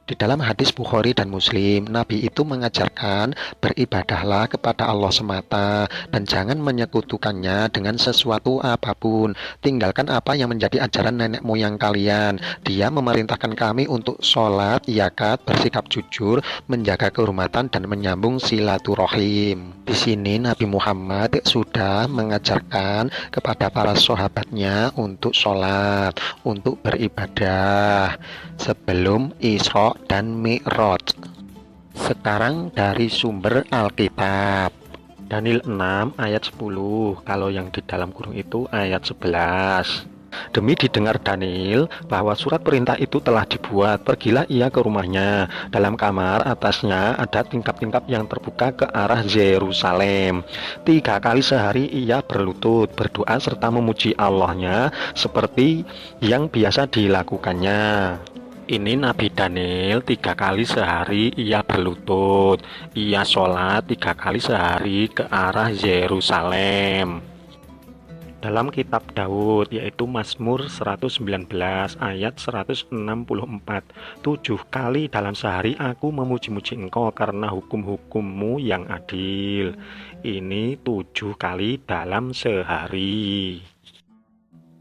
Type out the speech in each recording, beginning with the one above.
Di dalam hadis Bukhari dan Muslim, Nabi itu mengajarkan beribadahlah kepada Allah semata dan jangan menyekutukannya dengan sesuatu apapun. Tinggalkan apa yang menjadi ajaran nenek moyang kalian. Dia memerintahkan kami untuk sholat, zakat, bersikap jujur, menjaga kehormatan dan menyambung silaturahim. Di sini Nabi Muhammad sudah mengajarkan kepada para sahabatnya untuk sholat, untuk beribadah sebelum Isra dan Mi'raj. Sekarang dari sumber Alkitab. Daniel 6 ayat 10, kalau yang di dalam kurung itu ayat 11. Demi didengar Daniel bahwa surat perintah itu telah dibuat, pergilah ia ke rumahnya. Dalam kamar atasnya ada tingkap-tingkap yang terbuka ke arah Yerusalem. 3 kali sehari ia berlutut, berdoa serta memuji Allahnya seperti yang biasa dilakukannya. Ini Nabi Daniel 3 kali sehari ia berlutut, ia sholat 3 kali sehari ke arah Yerusalem. Dalam kitab Daud, yaitu Mazmur 119 ayat 164, 7 kali dalam sehari aku memuji-muji engkau karena hukum-hukummu yang adil. Ini 7 kali dalam sehari.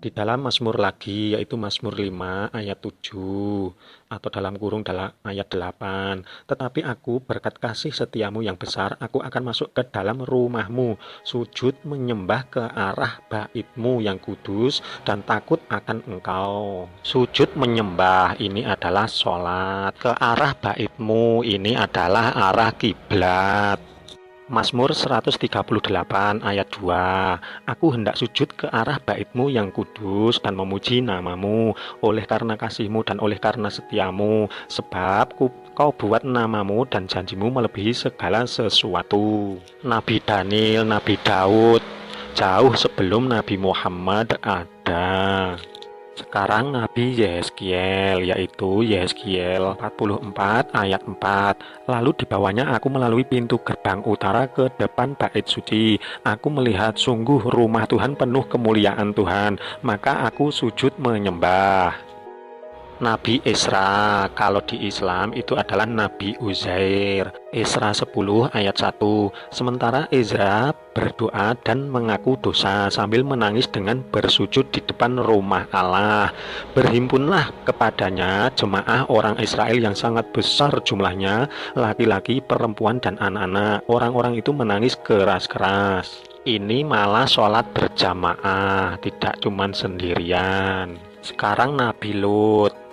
Di dalam Mazmur lagi, yaitu Mazmur 5 ayat 7 atau dalam kurung dalam ayat 8. Tetapi aku berkat kasih setiamu yang besar, aku akan masuk ke dalam rumahmu, sujud menyembah ke arah baitmu yang kudus dan takut akan engkau. Sujud menyembah ini adalah sholat, ke arah baitmu ini adalah arah kiblat. Mazmur 138 ayat 2. Aku hendak sujud ke arah baitmu yang kudus dan memuji namamu oleh karena kasihmu dan oleh karena setiamu, sebab kau buat namamu dan janjimu melebihi segala sesuatu. Nabi Daniel, Nabi Daud, jauh sebelum Nabi Muhammad ada. Sekarang Nabi Yehezkiel, yaitu Yehezkiel 44 ayat 4. Lalu dibawanya aku melalui pintu gerbang utara ke depan bait suci. Aku melihat sungguh rumah Tuhan penuh kemuliaan Tuhan, maka aku sujud menyembah. Nabi Esra, kalau di Islam itu adalah Nabi Uzair. Esra 10 ayat 1. Sementara Ezra berdoa dan mengaku dosa sambil menangis dengan bersujud di depan rumah Allah. Berhimpunlah kepadanya jemaah orang Israel yang sangat besar jumlahnya, laki-laki, perempuan, dan anak-anak. Orang-orang itu menangis keras-keras. Ini malah sholat berjamaah, tidak cuman sendirian. Sekarang Nabi Lut.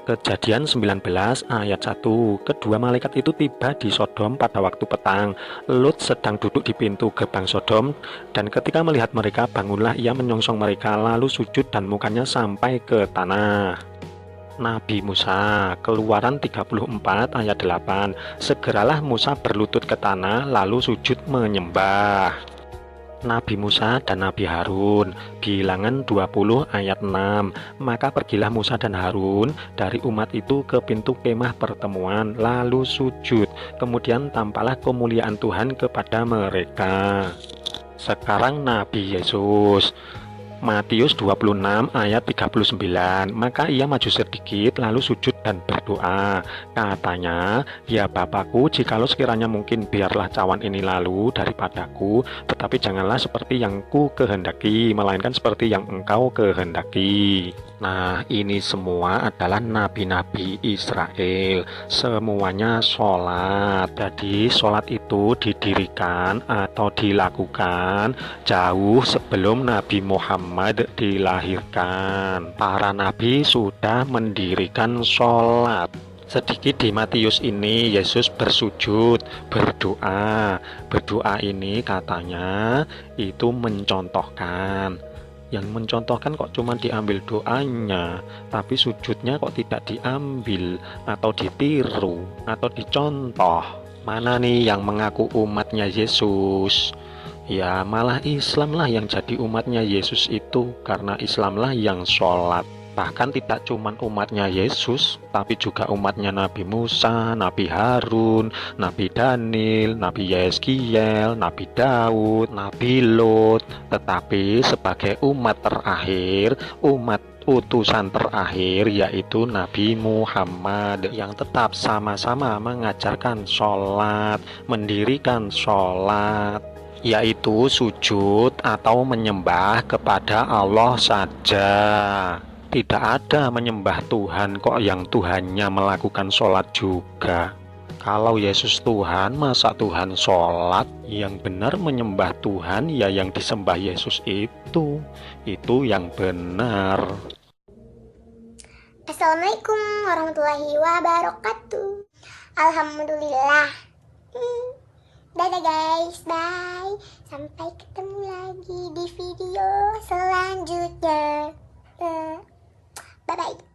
Kejadian 19 ayat 1. Kedua malaikat itu tiba di Sodom pada waktu petang. Lut sedang duduk di pintu gerbang Sodom, dan ketika melihat mereka, bangunlah ia menyongsong mereka, lalu sujud dan mukanya sampai ke tanah. Nabi Musa, Keluaran 34 ayat 8. Segeralah Musa berlutut ke tanah lalu sujud menyembah. Nabi Musa dan Nabi Harun, Bilangan 20 ayat 6. Maka pergilah Musa dan Harun dari umat itu ke pintu kemah pertemuan, lalu sujud. Kemudian tampaklah kemuliaan Tuhan kepada mereka. Sekarang Nabi Yesus, Matius 26 ayat 39. Maka ia maju sedikit lalu sujud dan berdoa. Katanya, ya Bapakku, jikalau sekiranya mungkin biarlah cawan ini lalu daripadaku, tetapi janganlah seperti yang ku kehendaki, melainkan seperti yang engkau kehendaki. Nah, ini semua adalah nabi-nabi Israel. Semuanya sholat. Jadi sholat itu didirikan atau dilakukan jauh sebelum Nabi Muhammad dilahirkan. Para nabi sudah mendirikan sholat. Sedikit di Matius ini, Yesus bersujud, berdoa. Berdoa ini katanya itu mencontohkan. Yang mencontohkan kok cuma diambil doanya, tapi sujudnya kok tidak diambil atau ditiru atau dicontoh. Mana nih yang mengaku umatnya Yesus? Ya malah Islam lah yang jadi umatnya Yesus itu, karena Islam lah yang sholat. Bahkan tidak cuma umatnya Yesus, tapi juga umatnya Nabi Musa, Nabi Harun, Nabi Daniel, Nabi Yehezkiel, Nabi Daud, Nabi Lot. Tetapi sebagai umat terakhir, umat utusan terakhir yaitu Nabi Muhammad yang tetap sama-sama mengajarkan sholat, mendirikan sholat, yaitu sujud atau menyembah kepada Allah saja. Tidak ada menyembah Tuhan kok yang Tuhannya melakukan sholat juga. Kalau Yesus Tuhan, masa Tuhan sholat? Yang benar menyembah Tuhan ya yang disembah Yesus itu. Itu yang benar. Assalamualaikum warahmatullahi wabarakatuh. Alhamdulillah. Dadah guys, bye. Sampai ketemu lagi di video selanjutnya. Bye-bye.